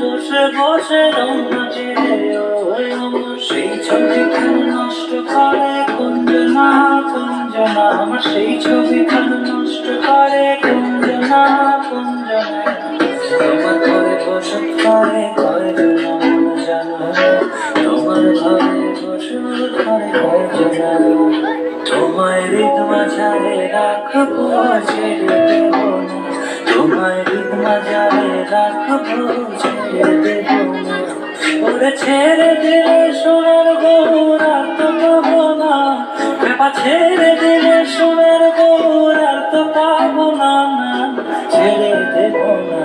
বসে বসে রঙাতে সেই ছবিখানা নষ্ট করে কুঞ্জনা কুঞ্জনা, আমার সেই ছবিখানা নষ্ট করে কুঞ্জনা কুঞ্জনা। তোমার ঘরে বসত করে কয়জনা মন জানো, তোমার ঘরে বসত করে কয়জনা। তোমায় হৃদ মাঝারে রাখবো ছেড়ে দেব না, তোমায় হৃদ মাঝারে রাখবো ছেড়ে দেব না। ওরে ছেড়ে দিলে সোনার গৌর আর তো পাবো না, পেপা ছেড়ে দিলে সোনার গৌর আর তো পাবো না, না ছেড়ে দেব না।